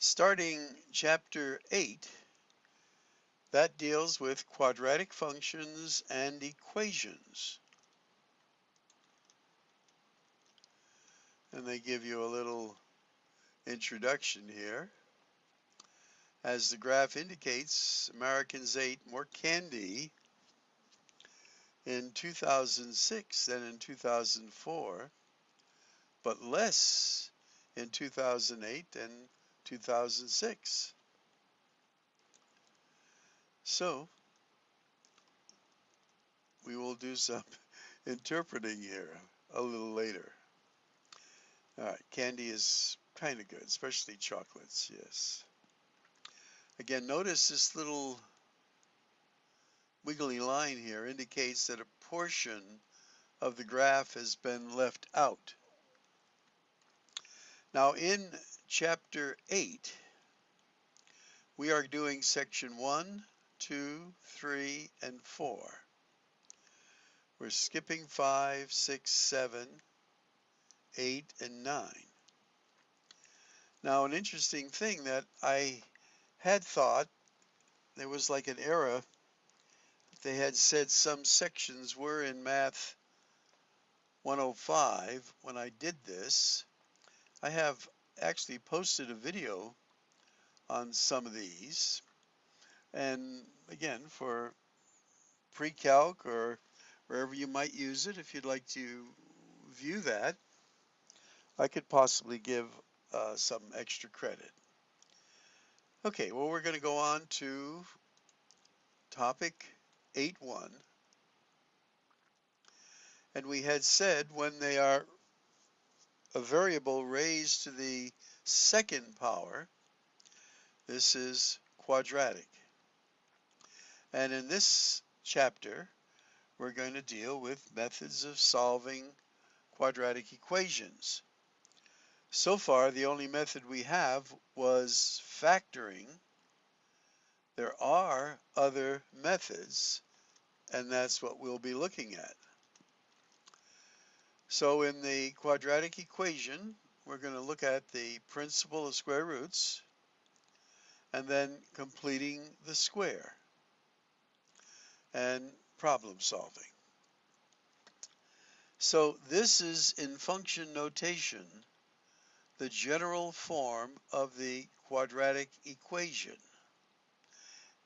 Starting chapter 8, that deals with quadratic functions and equations. And they give you a little introduction here. As the graph indicates, Americans ate more candy in 2006 than in 2004, but less in 2008 and 2006. So we will do some interpreting here a little later. All right, candy is kind of good, especially chocolates, yes. Again, notice this little wiggly line here indicates that a portion of the graph has been left out. Now in chapter 8, we are doing section 1, 2, 3, and 4. We're skipping 5, 6, 7, 8, and 9. Now an interesting thing that I had thought, there was like an error. They had said some sections were in Math 105 when I did this. I have actually posted a video on some of these. And again, for pre-calc or wherever you might use it, if you'd like to view that, I could possibly give some extra credit. Okay, well, we're going to go on to topic 8.1. And we had said when they are a variable raised to the second power, this is quadratic. And in this chapter, we're going to deal with methods of solving quadratic equations. So far, the only method we have was factoring. There are other methods, and that's what we'll be looking at. So in the quadratic equation, we're going to look at the principle of square roots and then completing the square and problem solving. So this is in function notation, the general form of the quadratic equation.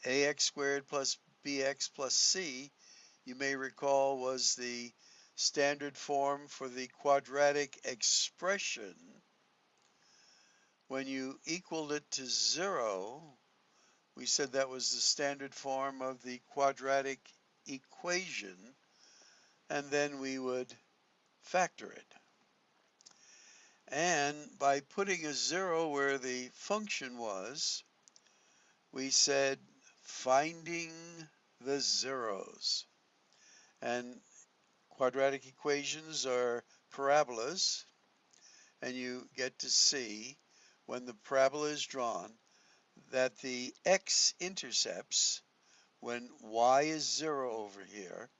Ax squared plus bx plus c, you may recall, was the standard form for the quadratic expression. When you equaled it to 0, we said that was the standard form of the quadratic equation, and then we would factor it. And by putting a 0 where the function was, we said finding the zeros. And quadratic equations are parabolas, and you get to see when the parabola is drawn that the x-intercepts, when y is 0 over here,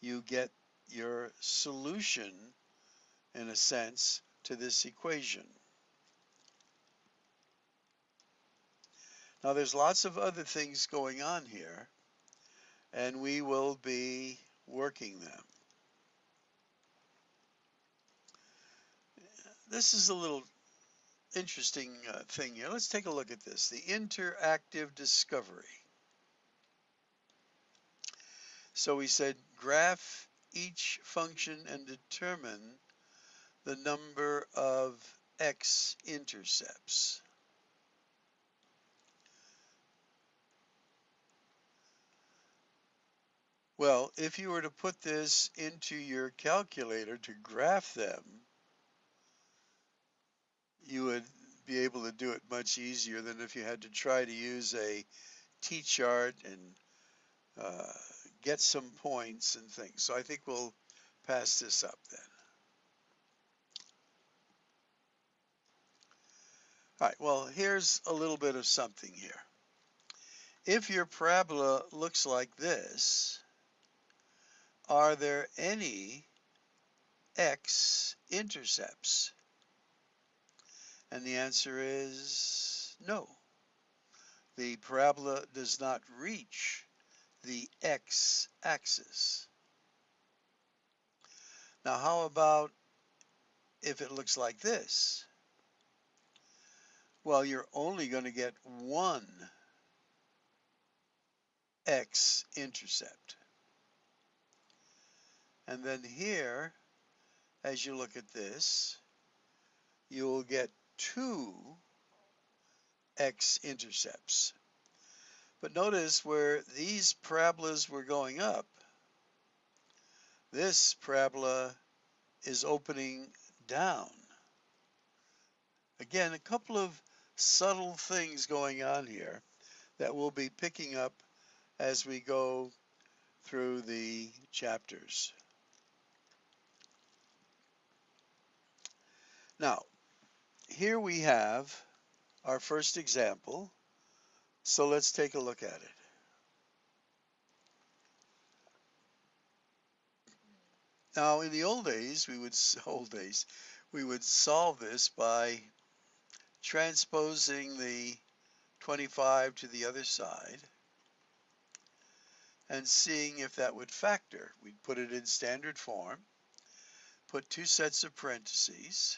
you get your solution, in a sense, to this equation. Now there's lots of other things going on here, and we will be working them. This is a little interesting thing here. Let's take a look at this, the interactive discovery. So we said graph each function and determine the number of x-intercepts. Well, if you were to put this into your calculator to graph them, you would be able to do it much easier than if you had to try to use a t-chart and get some points and things. So I think we'll pass this up then. All right, well, here's a little bit of something here. If your parabola looks like this, are there any x-intercepts? And the answer is No, the parabola does not reach the x-axis. Now, how about if it looks like this? Well, you're only going to get one x-intercept. And then here, as you look at this, you will get two x-intercepts. But notice where these parabolas were going up, this parabola is opening down. Again, a couple of subtle things going on here that we'll be picking up as we go through the chapters. Now, here we have our first example, so let's take a look at it. Now, in the old days, we would solve this by transposing the 25 to the other side and seeing if that would factor. We'd put it in standard form, put two sets of parentheses,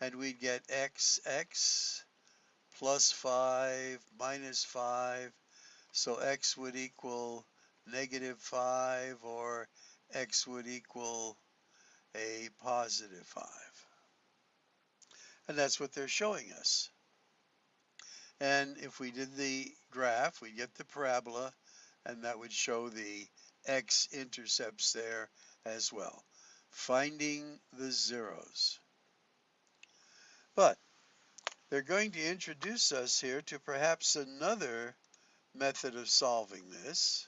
and we'd get x plus 5 minus 5, so x would equal negative 5, or x would equal a positive 5. And that's what they're showing us. And if we did the graph, we'd get the parabola, and that would show the x-intercepts there as well. Finding the zeros. But they're going to introduce us here to perhaps another method of solving this,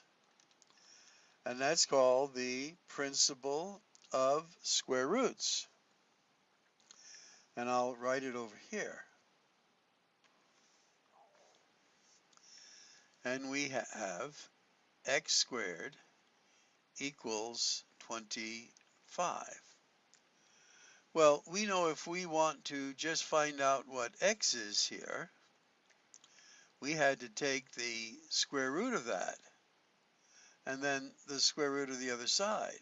and that's called the principle of square roots. And I'll write it over here. And we have x squared equals 25. Well, we know if we want to just find out what x is here, we had to take the square root of that and then the square root of the other side,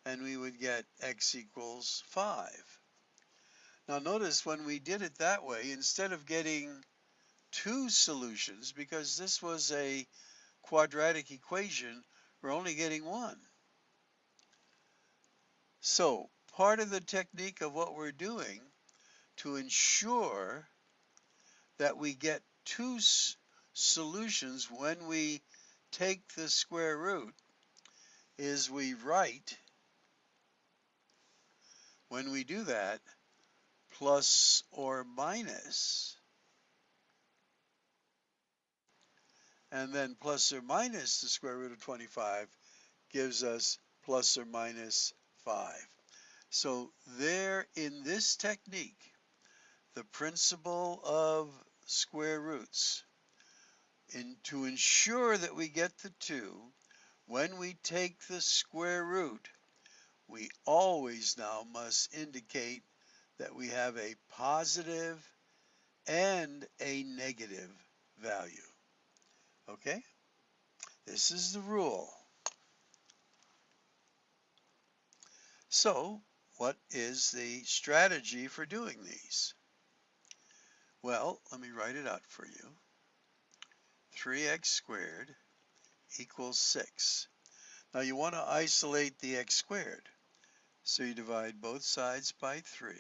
and we would get x equals 5. Now notice when we did it that way, instead of getting two solutions, because this was a quadratic equation, we're only getting one. So part of the technique of what we're doing to ensure that we get two solutions when we take the square root is we write, when we do that, plus or minus, and then plus or minus the square root of 25 gives us plus or minus 5. So there, in this technique, the principle of square roots, to ensure that we get the 2, when we take the square root, we always now must indicate that we have a positive and a negative value. Okay? This is the rule. So, what is the strategy for doing these? Well, let me write it out for you. 3x squared equals 6. Now you want to isolate the x squared. So you divide both sides by 3.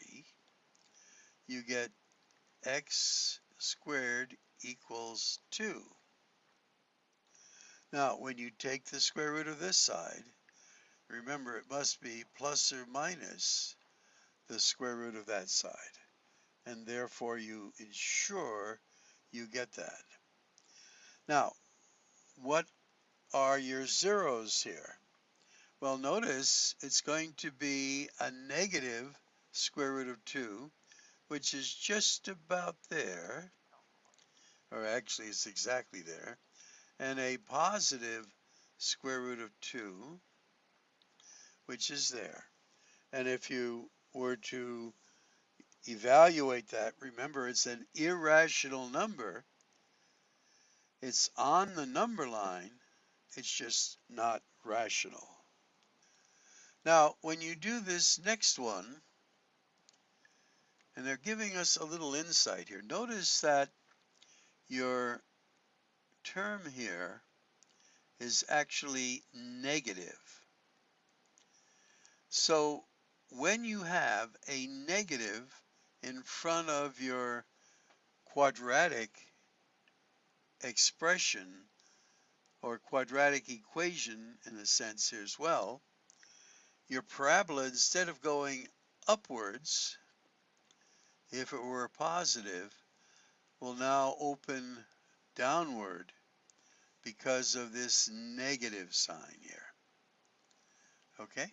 You get x squared equals 2. Now when you take the square root of this side, remember it must be plus or minus the square root of that side. And therefore you ensure you get that. Now, what are your zeros here? Well, notice it's going to be a negative square root of 2, which is just about there, or actually it's exactly there, and a positive square root of 2, which is there. And if you were to evaluate that, remember it's an irrational number. It's on the number line. It's just not rational. Now, when you do this next one, and they're giving us a little insight here, notice that your term here is actually negative. So when you have a negative in front of your quadratic expression or quadratic equation in a sense here as well, your parabola, instead of going upwards, if it were positive, will now open downward because of this negative sign here. Okay?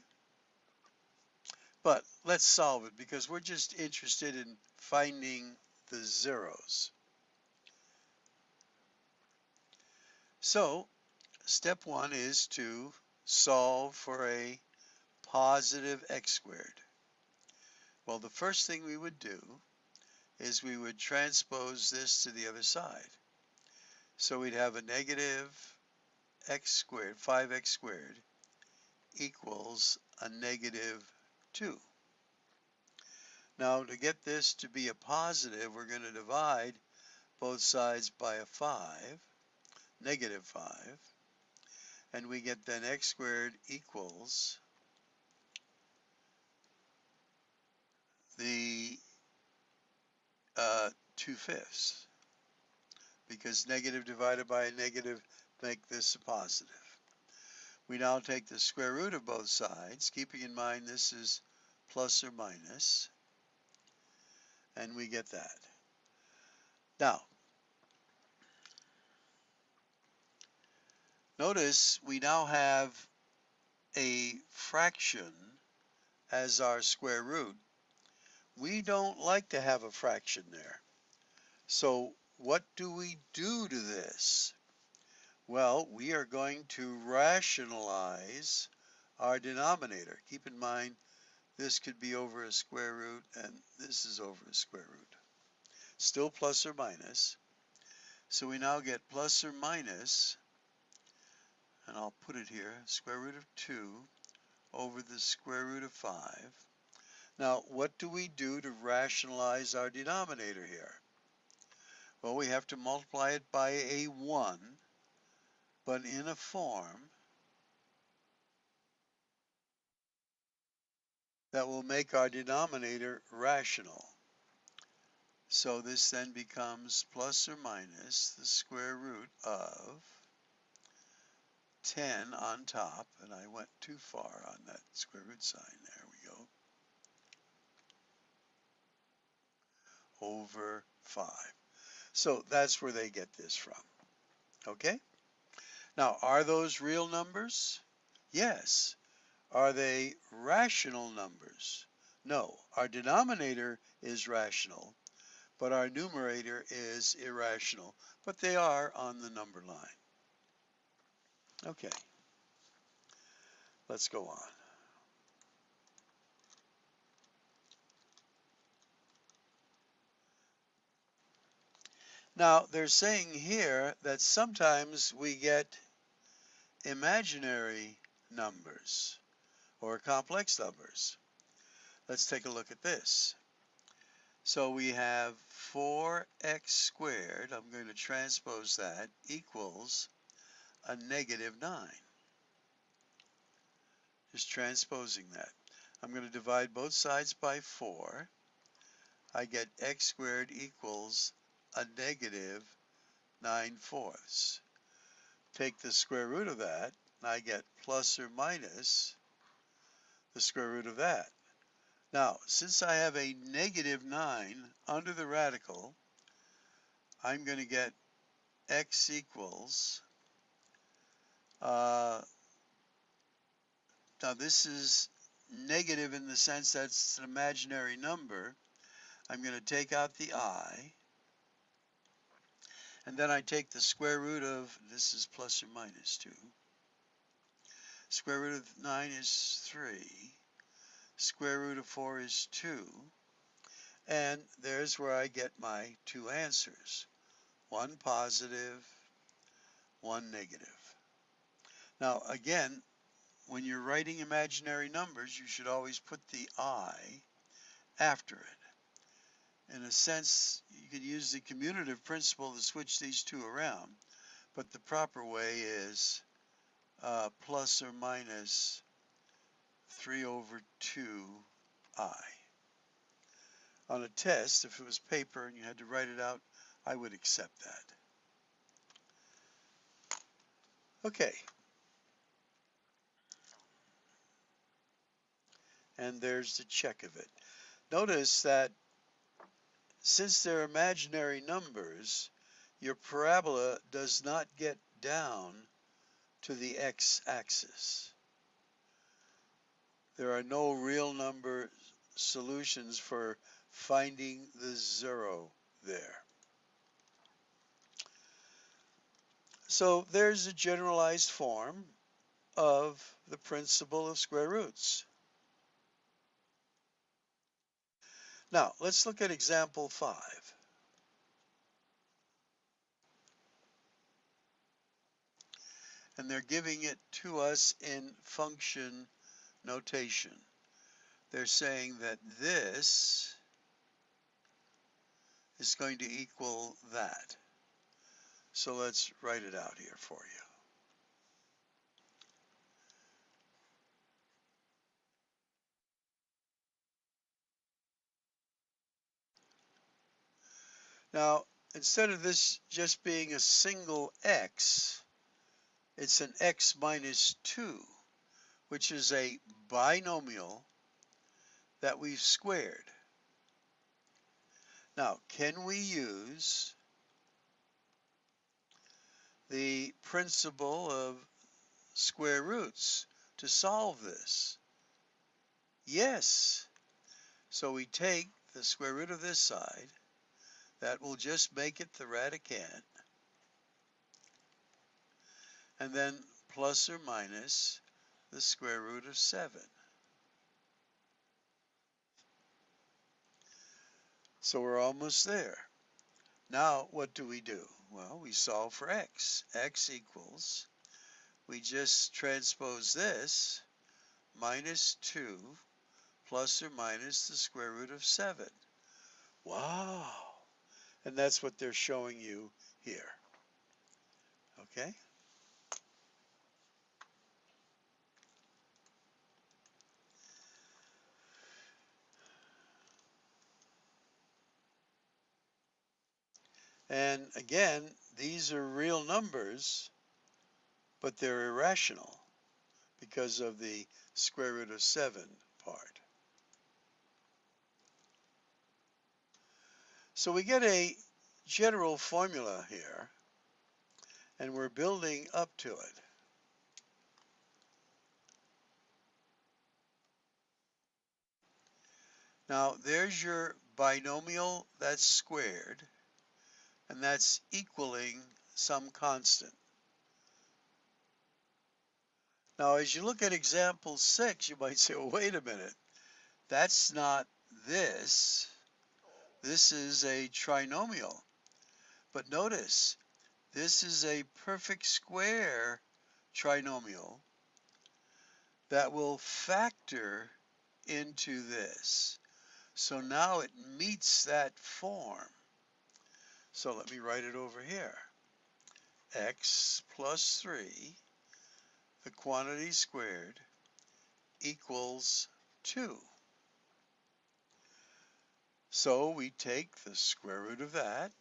But let's solve it because we're just interested in finding the zeros. So, step one is to solve for a positive x squared. Well, the first thing we would do is we would transpose this to the other side. So we'd have a negative x squared, 5x squared, equals a negative 2. Now, to get this to be a positive, we're going to divide both sides by a 5, negative 5, and we get then x squared equals the 2/5, because negative divided by a negative make this a positive. We now take the square root of both sides, keeping in mind this is plus or minus, and we get that. Now, notice we now have a fraction as our square root. We don't like to have a fraction there. So what do we do to this? Well, we are going to rationalize our denominator. Keep in mind, this could be over a square root, and this is over a square root. Still plus or minus. So we now get plus or minus, and I'll put it here, square root of 2 over the square root of 5. Now, what do we do to rationalize our denominator here? Well, we have to multiply it by a 1, but in a form that will make our denominator rational. So this then becomes plus or minus the square root of 10 on top, and I went too far on that square root sign. There we go. Over 5. So that's where they get this from. Okay? Now, are those real numbers? Yes. Are they rational numbers? No. Our denominator is rational, but our numerator is irrational. But they are on the number line. Okay. Let's go on. Now, they're saying here that sometimes we get imaginary numbers or complex numbers. Let's take a look at this. So we have 4x squared, I'm going to transpose that, equals a negative 9. Just transposing that. I'm going to divide both sides by 4. I get x squared equals a negative 9/4. Take the square root of that, and I get plus or minus the square root of that. Now, since I have a negative 9 under the radical, I'm going to get x equals, now this is negative in the sense that it's an imaginary number. I'm going to take out the I, and then I take the square root of, this is plus or minus 2. Square root of 9 is 3. Square root of 4 is 2. And there's where I get my two answers, one positive, one negative. Now, again, when you're writing imaginary numbers, you should always put the I after it. In a sense, you could use the commutative principle to switch these two around, but the proper way is plus or minus 3 over 2I. On a test, if it was paper and you had to write it out, I would accept that. Okay. And there's the check of it. Notice that since they're imaginary numbers, your parabola does not get down to the x-axis. There are no real number solutions for finding the zero there. So there's a generalized form of the principle of square roots. Now, let's look at example 5. And they're giving it to us in function notation. They're saying that this is going to equal that. So let's write it out here for you. Now, instead of this just being a single x, it's an x minus 2, which is a binomial that we've squared. Now, can we use the principle of square roots to solve this? Yes. So we take the square root of this side. That will just make it the radicand. And then plus or minus the square root of 7. So we're almost there. Now, what do? Well, we solve for x. X equals, we just transpose this, minus 2 plus or minus the square root of 7. Wow! And that's what they're showing you here. Okay? And again, these are real numbers, but they're irrational because of the square root of 7 part. So we get a general formula here, and we're building up to it. Now, there's your binomial that's squared, and that's equaling some constant. Now, as you look at example 6, you might say, well, wait a minute, that's not this. This is a trinomial. But notice, this is a perfect square trinomial that will factor into this. So now it meets that form. So let me write it over here. X plus 3, the quantity squared, equals 2. So we take the square root of that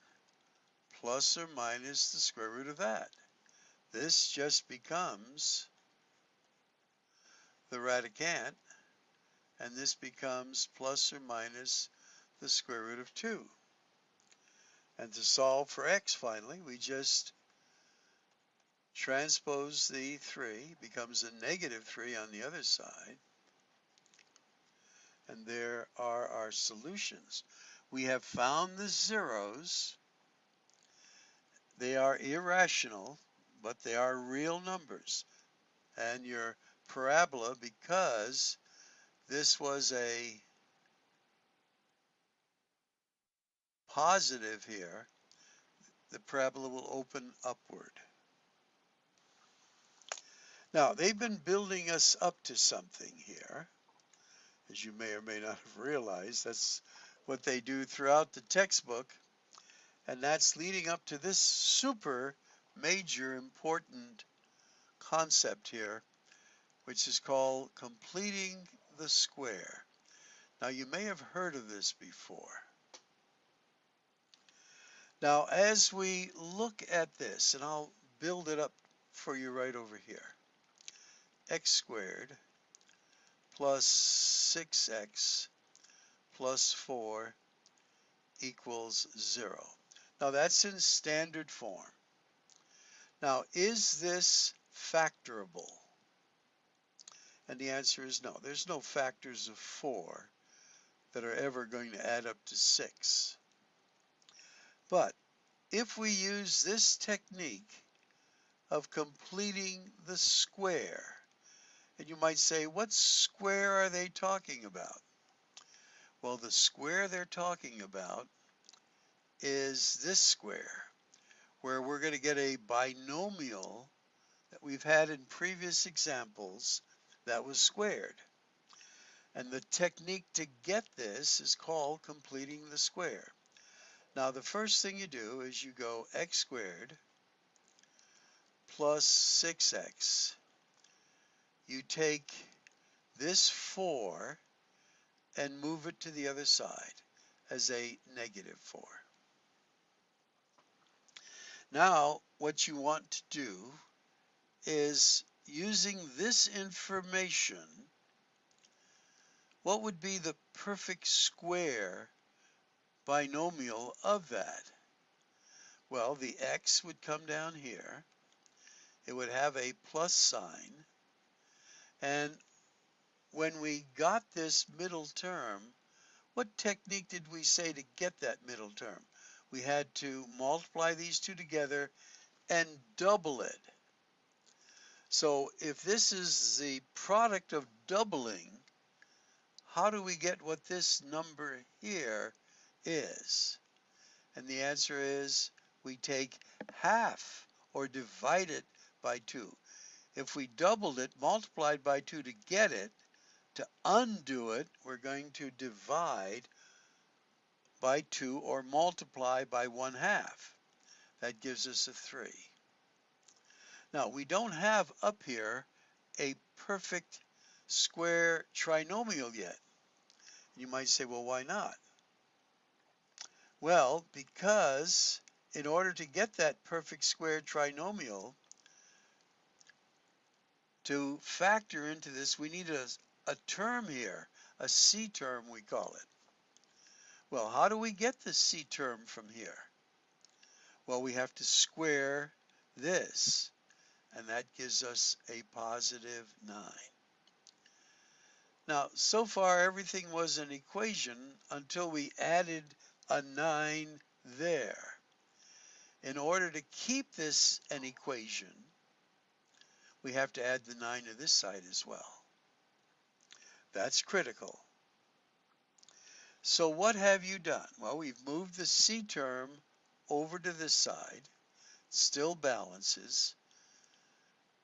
plus or minus the square root of that. This just becomes the radicand, and this becomes plus or minus the square root of 2. And to solve for x, finally, we just transpose the 3, becomes a negative 3 on the other side. And there are our solutions. We have found the zeros. They are irrational, but they are real numbers. And your parabola, because this was a positive here, the parabola will open upward. Now, they've been building us up to something here, as you may or may not have realized. That's what they do throughout the textbook, and that's leading up to this super major important concept here, which is called completing the square. Now, you may have heard of this before. Now, as we look at this, and I'll build it up for you right over here, x squared plus 6x plus 4 equals 0. Now, that's in standard form. Now, is this factorable? And the answer is no. There's no factors of 4 that are ever going to add up to 6. But if we use this technique of completing the square, and you might say, what square are they talking about? Well, the square they're talking about is this square, where we're going to get a binomial that we've had in previous examples that was squared. And the technique to get this is called completing the square. Now, the first thing you do is you go x squared plus 6x. You take this 4 and move it to the other side as a negative 4. Now, what you want to do is, using this information, what would be the perfect square binomial of that? Well, the x would come down here. It would have a plus sign. And when we got this middle term, what technique did we say to get that middle term? We had to multiply these two together and double it. So if this is the product of doubling, how do we get what this number here is? And the answer is we take half or divide it by 2. If we doubled it, multiplied by 2 to get it, to undo it, we're going to divide by 2 or multiply by 1/2. That gives us a 3. Now, we don't have up here a perfect square trinomial yet. You might say, well, why not? Well, because in order to get that perfect square trinomial, to factor into this, we need a term here, a C term we call it. Well, how do we get the C term from here? Well, we have to square this, and that gives us a positive 9. Now, so far everything was an equation until we added a 9 there. In order to keep this an equation, we have to add the 9 to this side as well. That's critical. So what have you done? Well, we've moved the C term over to this side, still balances.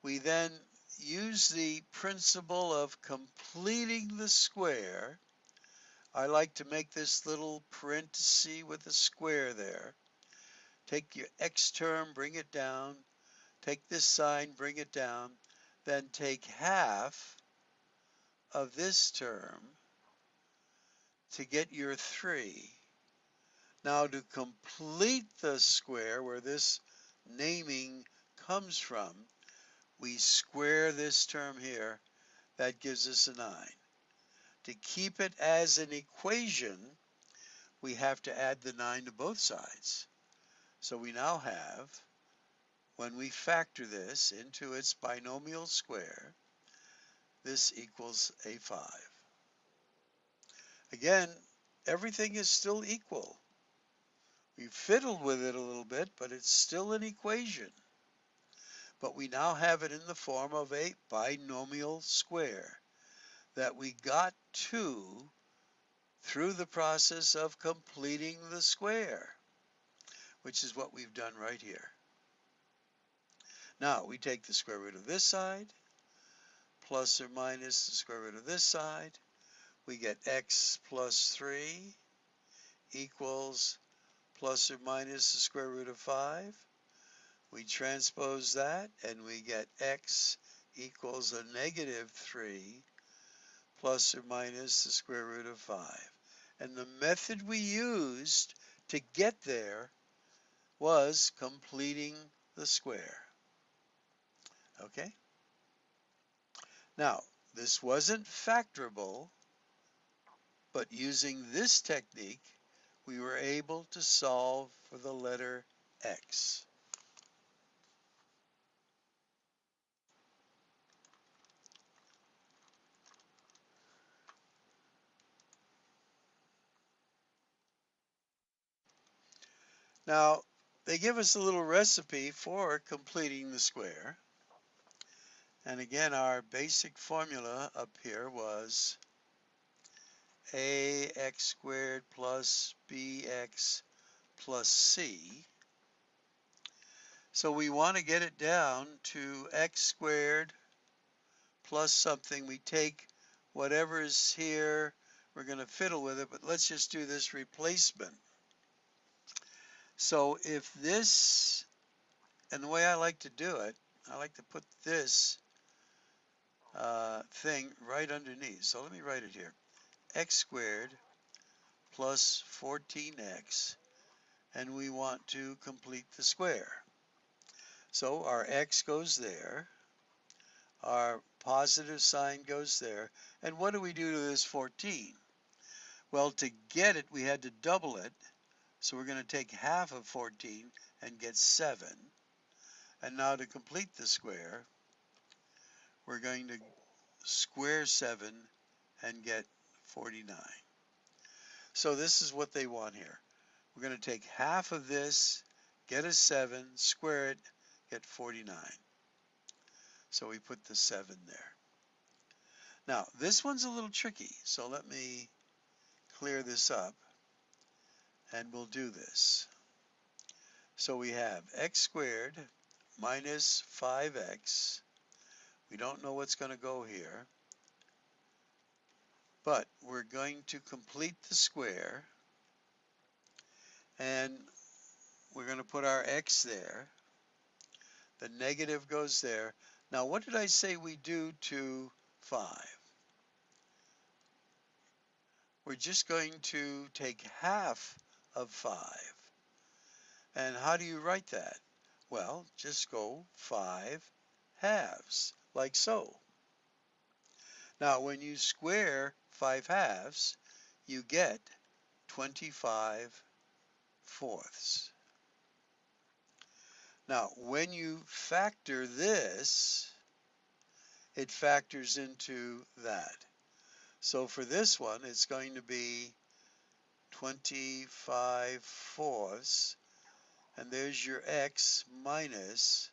We then use the principle of completing the square. I like to make this little parenthesis with a square there. Take your x term, bring it down. Take this sign, bring it down. Then take half of this term to get your 3. Now, to complete the square, where this naming comes from, we square this term here. That gives us a 9. To keep it as an equation, we have to add the 9 to both sides. So we now have, when we factor this into its binomial square, this equals a 5. Again, everything is still equal. We fiddled with it a little bit, but it's still an equation. But we now have it in the form of a binomial square that we got to through the process of completing the square, which is what we've done right here. Now, we take the square root of this side, plus or minus the square root of this side. We get x plus 3 equals plus or minus the square root of 5. We transpose that, and we get x equals a negative 3 plus or minus the square root of 5. And the method we used to get there was completing the square. Okay? Now, this wasn't factorable, but using this technique, we were able to solve for the letter x. Now, they give us a little recipe for completing the square. And again, our basic formula up here was ax squared plus bx plus c. So we want to get it down to x squared plus something. We take whatever's here, we're going to fiddle with it, but let's just do this replacement. So if this, and the way I like to do it, I like to put this thing right underneath. So let me write it here. X squared plus 14x, and we want to complete the square. So our x goes there, our positive sign goes there, and what do we do to this 14? Well, to get it, we had to double it, so we're going to take half of 14 and get 7. And now to complete the square, we're going to square 7 and get 49. So this is what they want here. We're going to take half of this, get a 7, square it, get 49. So we put the 7 there. Now, this one's a little tricky, so let me clear this up, and we'll do this. So we have x squared minus 5x. We don't know what's going to go here, but we're going to complete the square, and we're going to put our x there. The negative goes there. Now, what did I say we do to 5? We're just going to take half of 5. And how do you write that? Well, just go 5 halves, like so. Now, when you square 5 halves, you get 25 fourths. Now, when you factor this, it factors into that. So for this one, it's going to be 25 fourths, and there's your x minus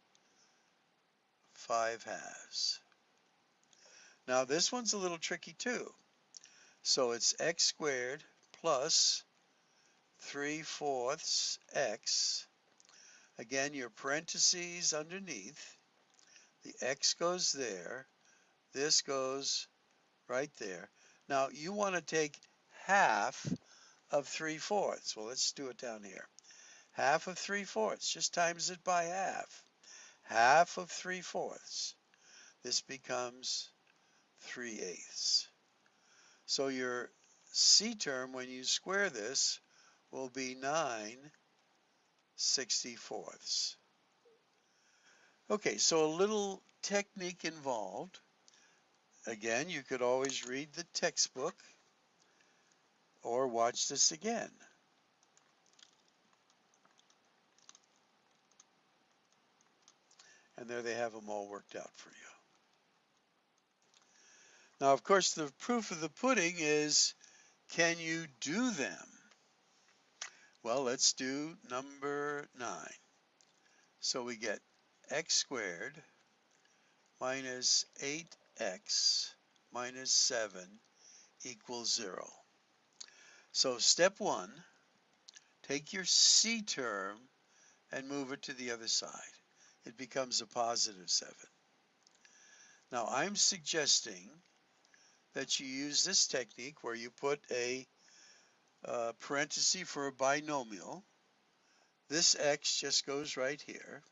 5 halves. Now this one's a little tricky too. So it's x squared plus 3/4 x. Again, your parentheses underneath. The x goes there. This goes right there. Now you want to take half of 3/4. Well, let's do it down here. Half of 3/4, just times it by half. Half of 3/4. This becomes 3/8. So your C term, when you square this, will be 9/64. Okay, so a little technique involved. Again, you could always read the textbook or watch this again. And there they have them all worked out for you. Now, of course, the proof of the pudding is, can you do them? Well, let's do number 9. So we get x squared minus 8x minus 7 equals 0. So step 1, take your C term and move it to the other side. It becomes a positive 7. Now I'm suggesting that you use this technique where you put a parenthesis for a binomial. This x just goes right here.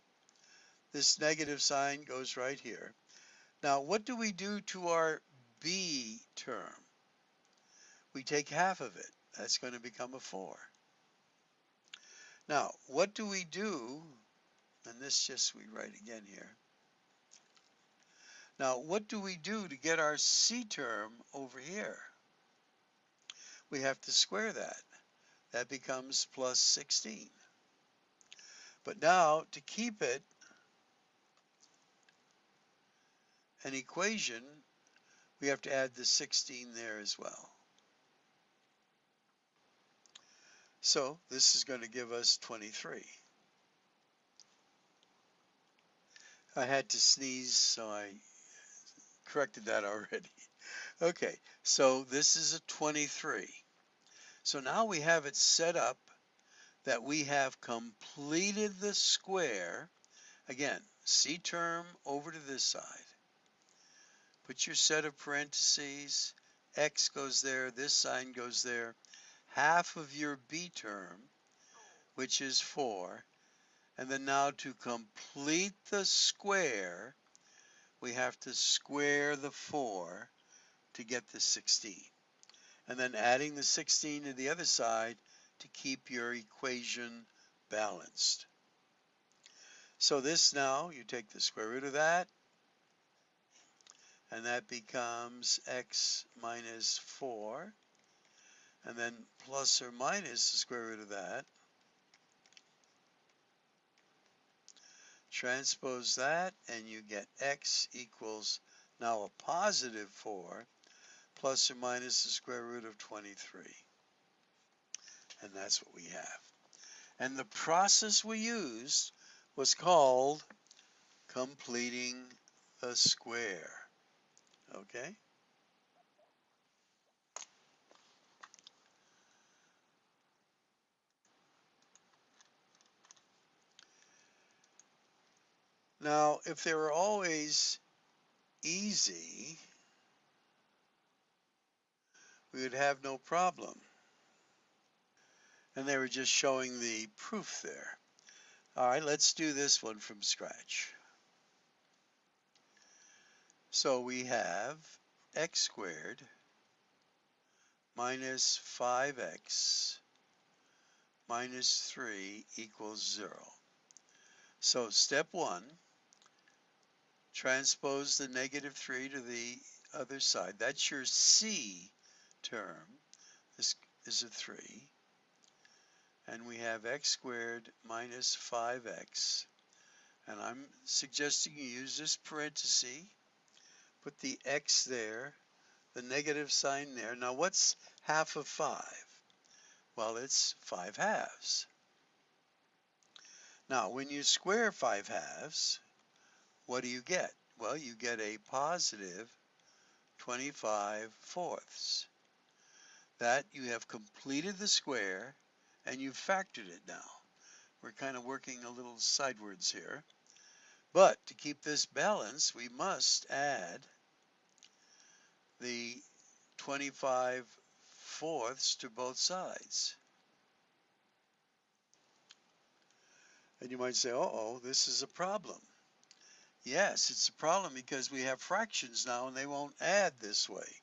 This negative sign goes right here. Now what do we do to our b term? We take half of it. That's going to become a 4. Now what do we do? And this just we write again here. Now what do we do to get our c term over here? We have to square that. That becomes plus 16. But now to keep it an equation, we have to add the 16 there as well. So this is going to give us 23. I had to sneeze, so I corrected that already. Okay, so this is a 23. So now we have it set up that we have completed the square. Again, C term over to this side. Put your set of parentheses. X goes there, this sign goes there. Half of your B term, which is 4. And then now to complete the square, we have to square the 4 to get the 16. And then adding the 16 to the other side to keep your equation balanced. So this now, you take the square root of that, and that becomes x minus 4, and then plus or minus the square root of that. Transpose that, and you get x equals now a positive 4 plus or minus the square root of 23. And that's what we have. And the process we used was called completing the square. Okay? Now, if they were always easy, we would have no problem. And they were just showing the proof there. All right, let's do this one from scratch. So we have x squared minus 5x minus 3 equals 0. So step 1, transpose the negative 3 to the other side. That's your C term. This is a 3. And we have x squared minus 5x. And I'm suggesting you use this parenthesis. Put the x there, the negative sign there. Now what's half of 5? Well, it's 5 halves. Now when you square 5 halves, what do you get? Well, you get a positive 25 fourths. That you have completed the square and you've factored it now. We're kind of working a little sidewards here. But to keep this balanced, we must add the 25 fourths to both sides. And you might say, uh-oh, this is a problem. Yes, it's a problem because we have fractions now and they won't add this way.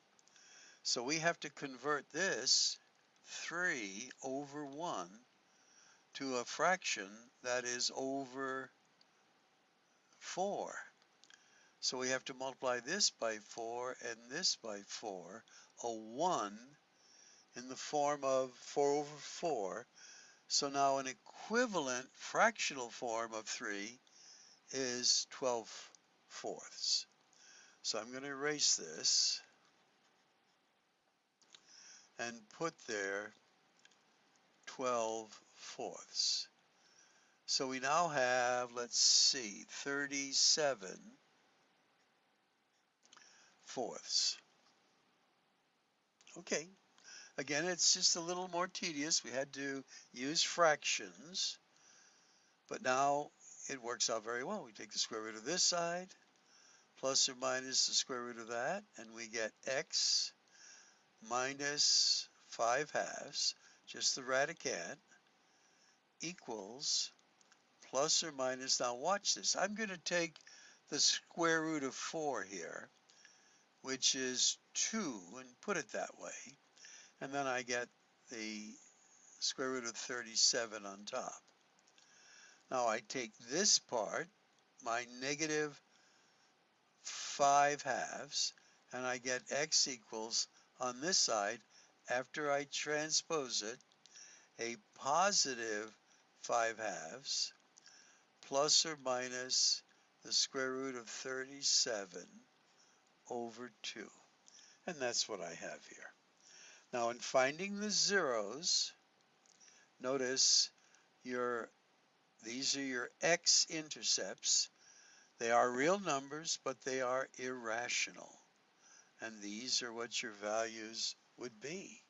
So we have to convert this 3 over 1 to a fraction that is over 4. So we have to multiply this by 4 and this by 4, a 1 in the form of 4 over 4. So now an equivalent fractional form of 3 is 12 fourths. So I'm going to erase this and put there 12 fourths. So we now have, let's see, 37 fourths. Okay, Again, it's just a little more tedious. We had to use fractions, but now it works out very well. We take the square root of this side, plus or minus the square root of that, and we get x minus 5/2, just the radicand, equals plus or minus, now watch this, I'm going to take the square root of 4 here, which is 2, and put it that way, and then I get the square root of 37 on top. Now I take this part, my negative 5/2, and I get x equals, on this side, after I transpose it, a positive 5/2 plus or minus the square root of 37 over 2. And that's what I have here. Now in finding the zeros, notice these are your x-intercepts. They are real numbers, but they are irrational. And these are what your values would be.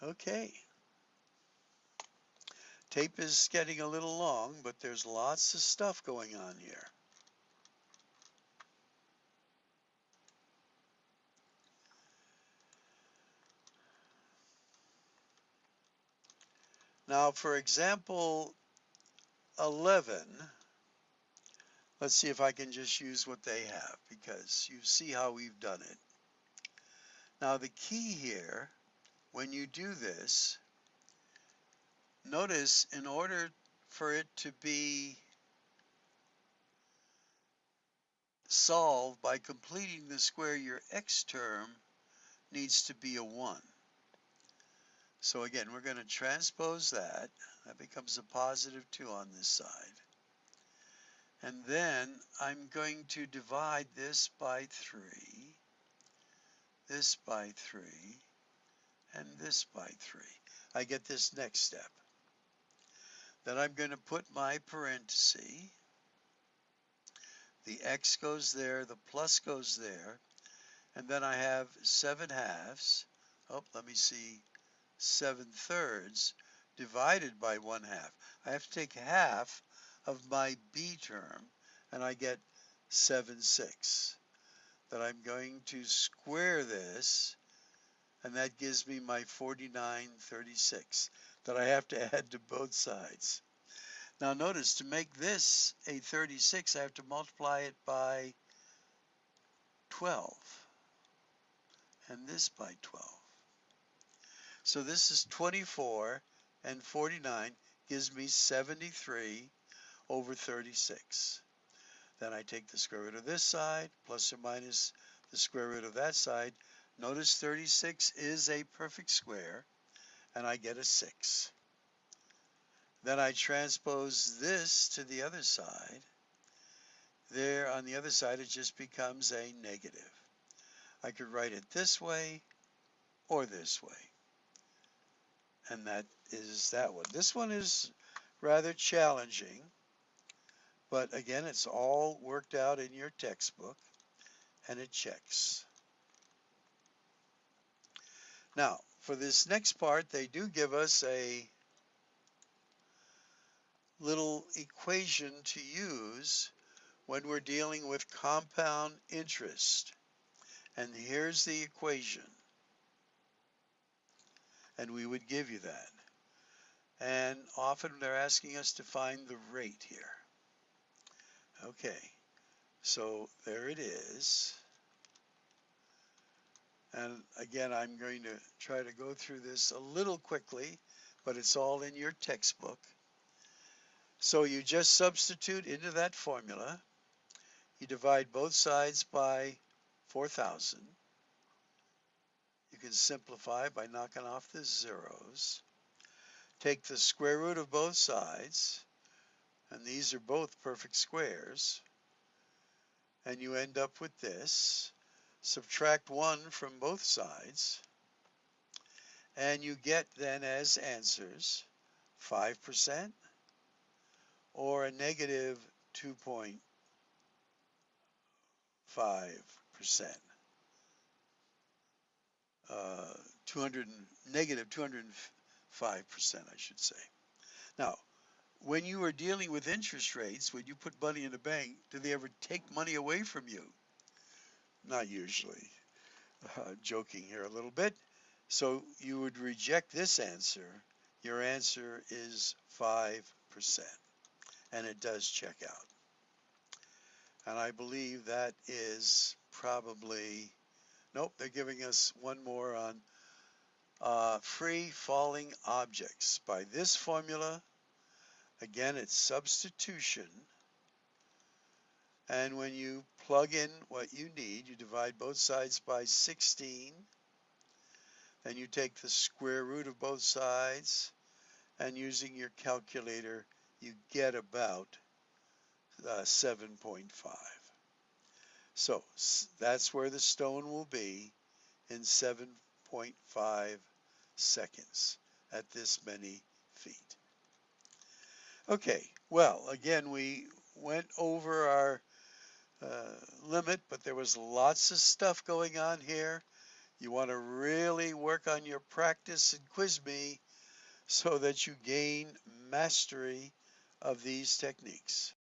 Okay. Tape is getting a little long, but there's lots of stuff going on here. Now, for example 11, let's see if I can just use what they have, because you see how we've done it. Now, the key here, when you do this, notice in order for it to be solved by completing the square, your x term needs to be a 1. So again, we're going to transpose that. That becomes a positive 2 on this side. And then I'm going to divide this by 3, this by 3, and this by 3. I get this next step. Then I'm going to put my parenthesis. The x goes there, the plus goes there, and then I have 7/2. Oh, let me see, 7/3 divided by 1/2. I have to take half of my b term, and I get 7/6. Then I'm going to square this, and that gives me my 49/36 that I have to add to both sides. Now notice, to make this a 36, I have to multiply it by 12, and this by 12. So this is 24, and 49 gives me 73 over 36. Then I take the square root of this side, plus or minus the square root of that side. Notice 36 is a perfect square, and I get a 6. Then I transpose this to the other side. There on the other side, it just becomes a negative. I could write it this way or this way. And that is that one. This one is rather challenging, but again, it's all worked out in your textbook, and it checks. Now, for this next part, they do give us a little equation to use when we're dealing with compound interest. And here's the equation. And we would give you that. And often they're asking us to find the rate here. Okay, so there it is. And again, I'm going to try to go through this a little quickly, but it's all in your textbook. So you just substitute into that formula. You divide both sides by 4,000. You can simplify by knocking off the zeros. Take the square root of both sides, and these are both perfect squares, and you end up with this. Subtract 1 from both sides, and you get then as answers 5% or a negative 2.5%. negative 205%, I should say. Now, when you are dealing with interest rates, when you put money in a bank, do they ever take money away from you? Not usually. Joking here a little bit. So you would reject this answer. Your answer is 5%, and it does check out. And I believe that is probably, nope, they're giving us one more on free falling objects. By this formula, again, it's substitution. And when you plug in what you need, you divide both sides by 16. Then you take the square root of both sides. And using your calculator, you get about 7.5. So that's where the stone will be in 7.5 seconds at this many feet. Okay, well, again, we went over our limit, but there was lots of stuff going on here. You want to really work on your practice and quiz me so that you gain mastery of these techniques.